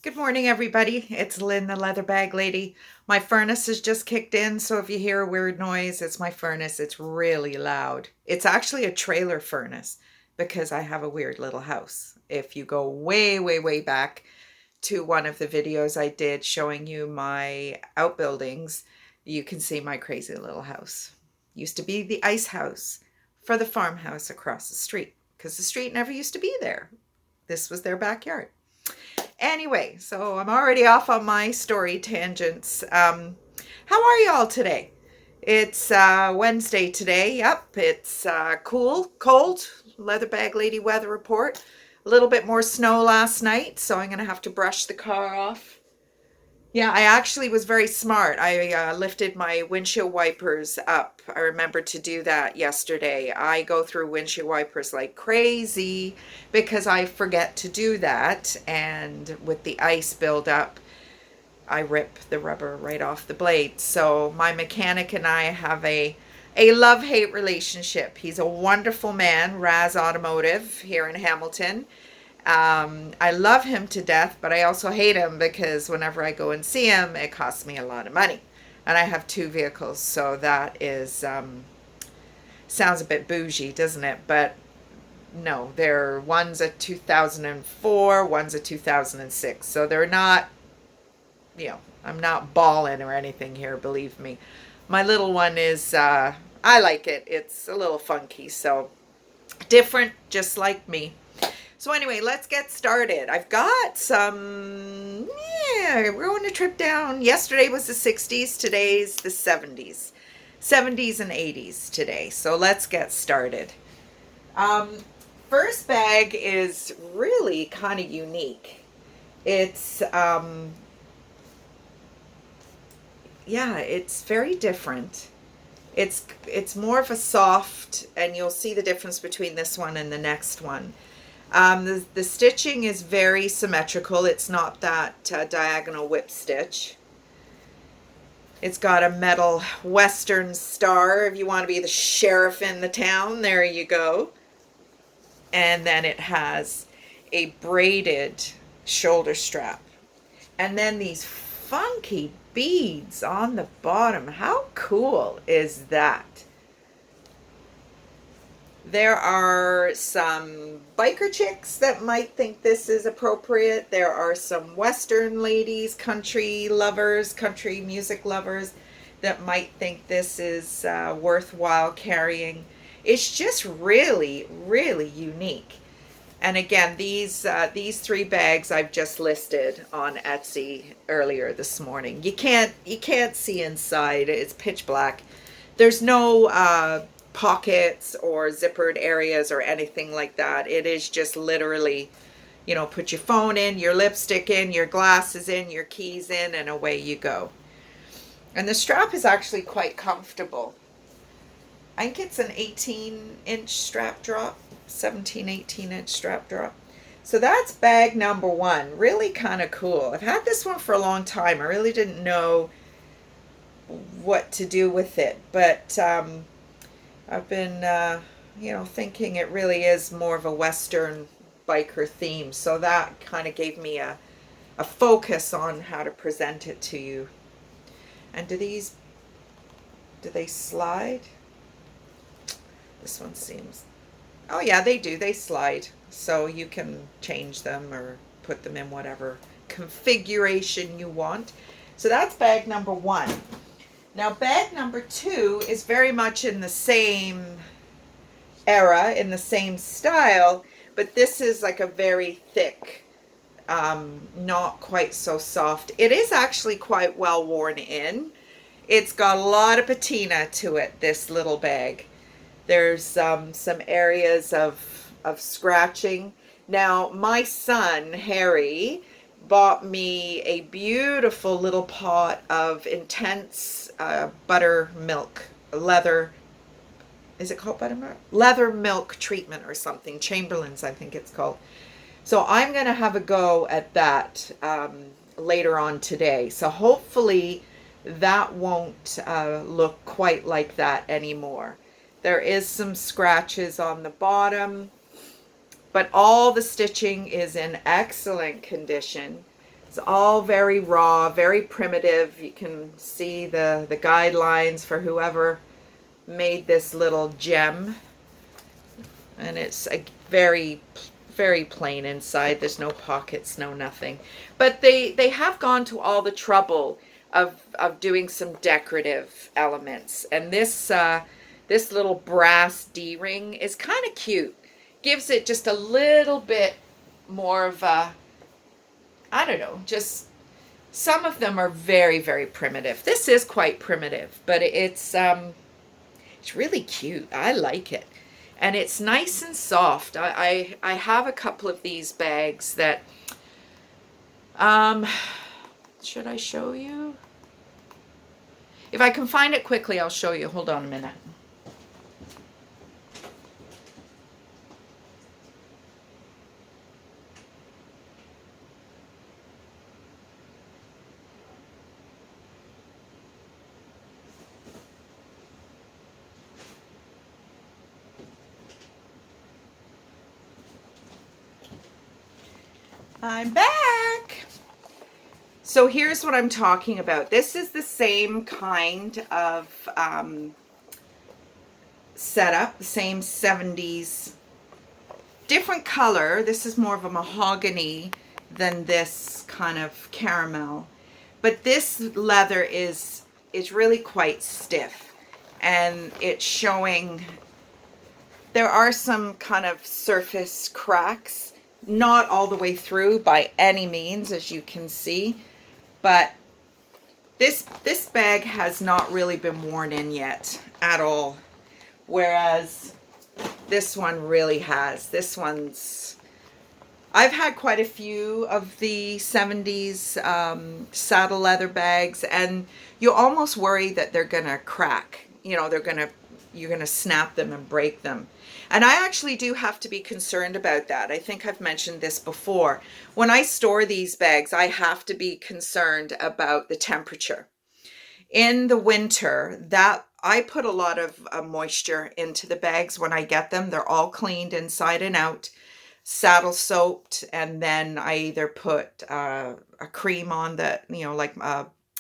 Good morning, everybody. It's Lynn, the leather bag lady. My furnace has just kicked in, so if you hear a weird noise, it's my furnace. It's really loud. It's actually a trailer furnace because I have a weird little house. If you go way, way, way back to one of the videos I did showing you my outbuildings, you can see my crazy little house. Used to be the ice house for the farmhouse across the street because the street never used to be there. This was their backyard. Anyway, so I'm already off on my story tangents. How are y'all today? It's Wednesday today. Yep, it's cool, cold. Leather bag lady weather report. A little bit more snow last night, so I'm gonna have to brush the car off. Yeah, I actually was very smart. I lifted my windshield wipers up. I remembered to do that yesterday. I go through windshield wipers like crazy because I forget to do that. And with the ice buildup, I rip the rubber right off the blade. So my mechanic and I have a love-hate relationship. He's a wonderful man, Raz Automotive here in Hamilton. I love him to death, but I also hate him because whenever I go and see him, it costs me a lot of money. And I have two vehicles, so that is, sounds a bit bougie, doesn't it? But no, one's a 2004, one's a 2006. So they're not, I'm not balling or anything here, believe me. My little one is, I like it. It's a little funky, so different, just like me. So anyway, let's get started. I've got we're on a trip down. Yesterday was the 60s, today's the 70s. 70s and 80s today. So let's get started. Um, First bag is really kind of unique. It's, it's very different. It's more of a soft, and you'll see the difference between this one and the next one. The stitching is very symmetrical. It's not that diagonal whip stitch. It's got a metal Western star. If you want to be the sheriff in the town, there you go. And then it has a braided shoulder strap. And then these funky beads on the bottom. How cool is that? There are some biker chicks that might think this is appropriate. There are some Western ladies, country lovers, country music lovers that might think this is worthwhile carrying. It's just really, really unique. And again, these three bags I've just listed on Etsy earlier this morning. You can't see inside. It's pitch black. There's no pockets or zippered areas or anything like that. It is just literally, put your phone in, your lipstick in, your glasses in, your keys in, and away you go. And the strap is actually quite comfortable. I think it's an 18-inch strap drop, 17, 18-inch strap drop. So that's bag number one. Really kind of cool. I've had this one for a long time. I really didn't know what to do with it, but I've been, thinking it really is more of a Western biker theme. So that kind of gave me a focus on how to present it to you. And do they slide? This one seems, oh yeah, they do. They slide. So you can change them or put them in whatever configuration you want. So that's bag number one. Now bag number two is very much in the same era, in the same style, but this is like a very thick, not quite so soft. It is actually quite well worn in. It's got a lot of patina to it, this little bag. There's some areas of scratching. Now, my son, Harry, bought me a beautiful little pot of intense buttermilk, leather, is it called buttermilk? Leather milk treatment or something. Chamberlain's, I think it's called. So I'm going to have a go at that later on today. So hopefully that won't look quite like that anymore. There is some scratches on the bottom, but all the stitching is in excellent condition. It's all very raw, very primitive. You can see the guidelines for whoever made this little gem. And it's a very plain inside. There's no pockets, no nothing. But they have gone to all the trouble of doing some decorative elements. And this little brass D-ring is kind of cute. Gives it just a little bit more of a, I don't know, just some of them are very primitive. This is quite primitive, but it's really cute. I like it. And it's nice and soft. I have a couple of these bags that, should I show you? If I can find it quickly, I'll show you. Hold on a minute. I'm back. So here's what I'm talking about. This is the same kind of setup, the same 70s, different color. This is more of a mahogany than this kind of caramel. But this leather is really quite stiff, and it's showing there are some kind of surface cracks. Not all the way through by any means, as you can see, but this bag has not really been worn in yet at all, whereas this one really has. This one's, I've had quite a few of the 70s saddle leather bags, and you almost worry that they're gonna crack. You know, you're gonna snap them and break them. And I actually do have to be concerned about that. I think I've mentioned this before. When I store these bags, I have to be concerned about the temperature. In the winter, that I put a lot of moisture into the bags when I get them. They're all cleaned inside and out, saddle soaked, and then I either put a cream on that, you know, like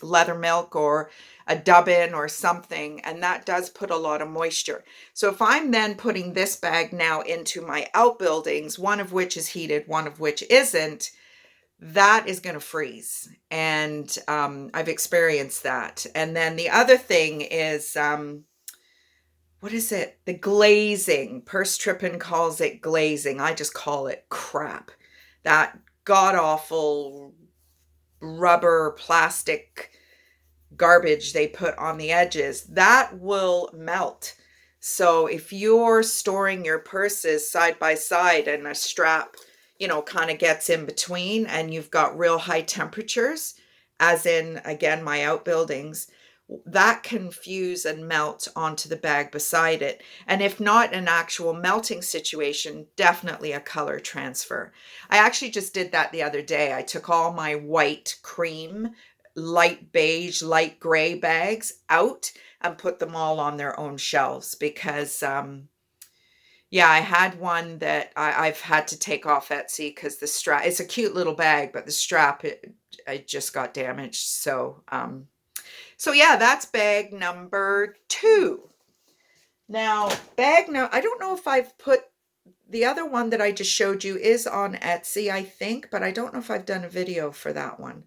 leather milk or a Dub-In or something, and that does put a lot of moisture. So if I'm then putting this bag now into my outbuildings, one of which is heated, one of which isn't, that is going to freeze. And I've experienced that. And then the other thing is, what is it? The glazing. Purse Trippin calls it glazing. I just call it crap. That god-awful rubber plastic garbage they put on the edges, that will melt. So if you're storing your purses side by side and a strap, you know, kind of gets in between, and you've got real high temperatures, as in, again, my outbuildings, that can fuse and melt onto the bag beside it. And if not an actual melting situation, definitely a color transfer. I actually just did that the other day. I took all my white, cream, light beige, light gray bags out and put them all on their own shelves because, yeah, I had one that I've had to take off Etsy because the strap, it's a cute little bag, but the strap, it just got damaged. So, so yeah, that's bag number 2. Now, I don't know if I've put, the other one that I just showed you is on Etsy, I think, but I don't know if I've done a video for that one.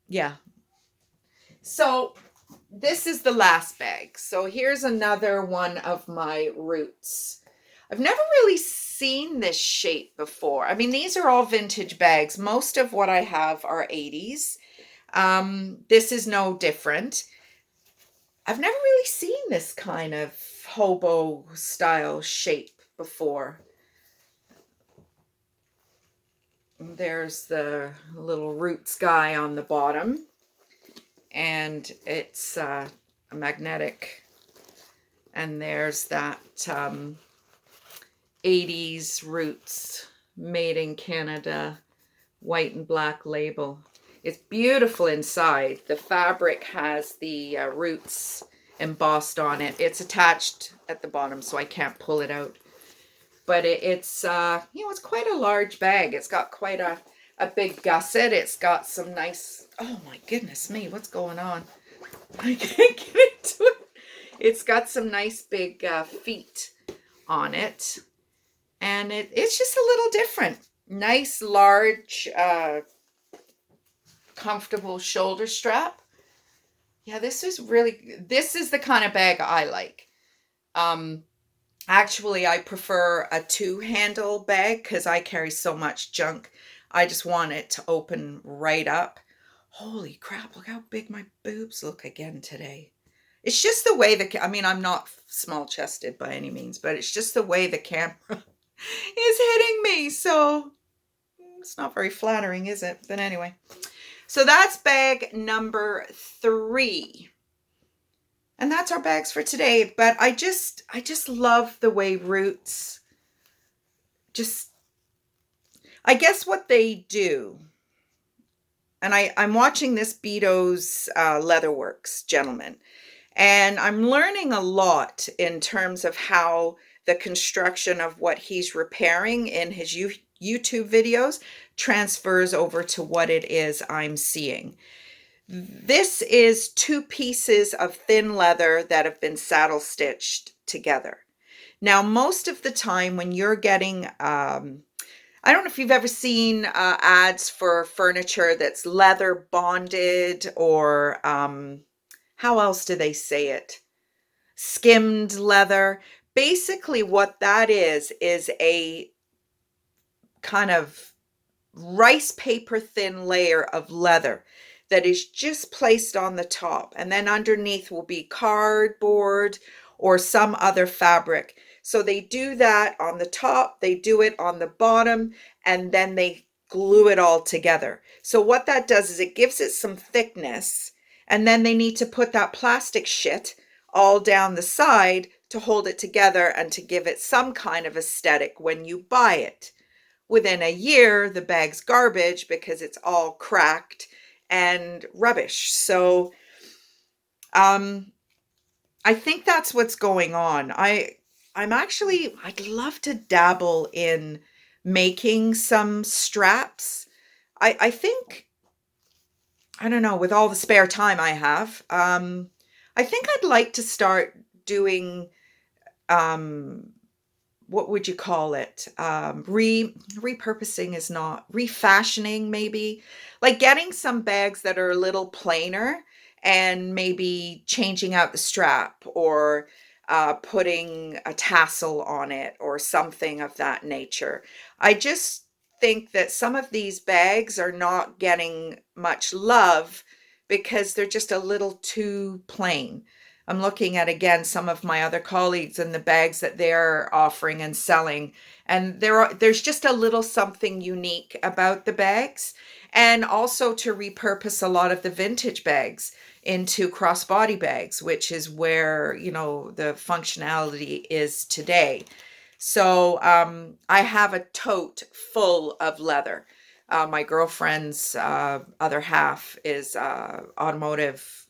Yeah. So this is the last bag. So here's another one of my roots. I've never really seen this shape before. I mean, these are all vintage bags. Most of what I have are 80s. This is no different. I've never really seen this kind of hobo style shape before. There's the little roots guy on the bottom, and it's a magnetic, and there's that 80s roots made in Canada white and black label. It's beautiful inside. The fabric has the roots embossed on it. It's attached at the bottom, so I can't pull it out. but it's it's quite a large bag. It's got quite a big gusset. It's got some nice, oh my goodness me, what's going on? I can't get into it. It's got some nice big feet on it, and it's just a little different. Nice, large, comfortable shoulder strap. Yeah, this is the kind of bag I like. Actually, I prefer a two-handle bag because I carry so much junk. I just want it to open right up. Holy crap, look how big my boobs look again today. It's just the way I mean, I'm not small-chested by any means, but it's just the way the camera is hitting me. So it's not very flattering, is it? But anyway. So that's bag number 3. And that's our bags for today. But I just love the way Roots I guess what they do, and I'm watching this Beato's Leatherworks gentleman, and I'm learning a lot in terms of how the construction of what he's repairing in his YouTube videos transfers over to what it is I'm seeing. This is 2 pieces of thin leather that have been saddle stitched together. Now, most of the time when you're getting, I don't know if you've ever seen ads for furniture that's leather bonded, or how else do they say it? Skimmed leather. Basically what that is a kind of rice paper thin layer of leather that is just placed on the top, and then underneath will be cardboard or some other fabric. So they do that on the top, they do it on the bottom, and then they glue it all together. So what that does is it gives it some thickness, and then they need to put that plastic shit all down the side to hold it together and to give it some kind of aesthetic when you buy it. Within a year, the bag's garbage because it's all cracked and rubbish. So I think that's what's going on. I'd love to dabble in making some straps. I think, I don't know, with all the spare time I have, I think I'd like to start doing, what would you call it? Repurposing is not, refashioning maybe. Like getting some bags that are a little plainer and maybe changing out the strap, or putting a tassel on it or something of that nature. I just think that some of these bags are not getting much love because they're just a little too plain. I'm looking at, again, some of my other colleagues and the bags that they're offering and selling, and there's just a little something unique about the bags. And also to repurpose a lot of the vintage bags into crossbody bags, which is where, the functionality is today. So I have a tote full of leather. My girlfriend's other half is automotive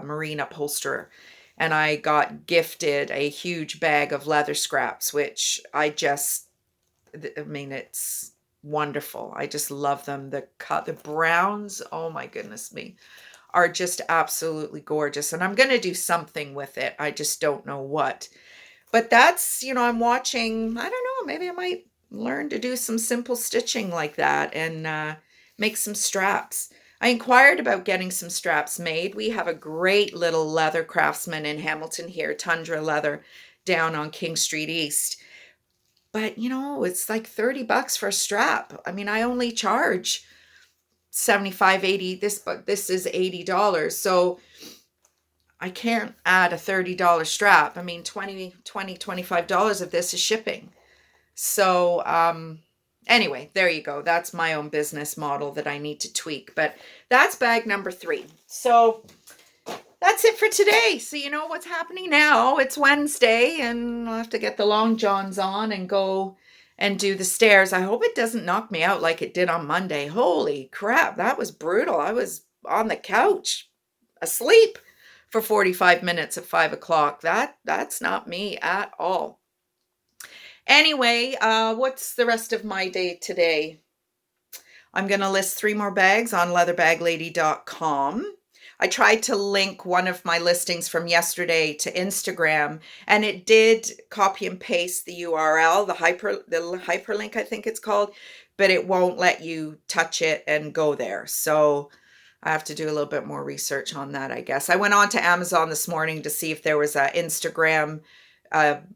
marine upholsterer, and I got gifted a huge bag of leather scraps, which it's wonderful. I just love them. The browns, oh my goodness me, are just absolutely gorgeous. And I'm going to do something with it. I just don't know what. But that's, I'm watching, I don't know, maybe I might learn to do some simple stitching like that and make some straps. I inquired about getting some straps made. We have a great little leather craftsman in Hamilton here, Tundra Leather, down on King Street East. But, it's like $30 for a strap. I mean, I only charge 75, 80. This is $80. So I can't add a $30 strap. I mean, $25 of this is shipping. So, anyway, there you go. That's my own business model that I need to tweak. But that's bag number 3. So that's it for today. So you know what's happening now. It's Wednesday, and I'll have to get the long johns on and go and do the stairs. I hope it doesn't knock me out like it did on Monday. Holy crap, that was brutal. I was on the couch asleep for 45 minutes at 5 o'clock. That's not me at all. Anyway, what's the rest of my day today? I'm going to list 3 more bags on leatherbag-lady.com. I tried to link one of my listings from yesterday to Instagram, and it did copy and paste the URL, the hyperlink, I think it's called, but it won't let you touch it and go there. So I have to do a little bit more research on that, I guess. I went on to Amazon this morning to see if there was an Instagram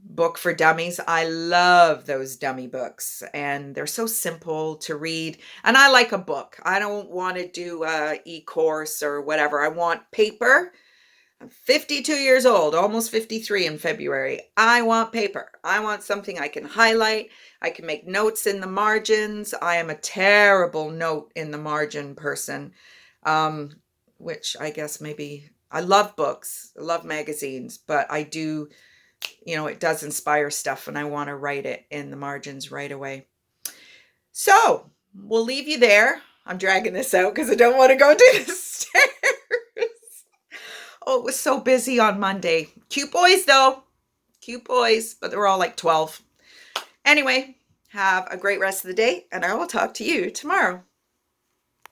book for dummies. I love those dummy books, and they're so simple to read. And I like a book. I don't want to do a e-course or whatever. I want paper. I'm 52 years old, almost 53 in February. I want paper. I want something I can highlight. I can make notes in the margins. I am a terrible note in the margin person, which I guess maybe I love books. I love magazines, but I do, it does inspire stuff, and I want to write it in the margins right away. So we'll leave you there. I'm dragging this out because I don't want to go to the stairs. Oh, it was so busy on Monday. Cute boys, though. Cute boys, but they were all like 12. Anyway, have a great rest of the day, and I will talk to you tomorrow.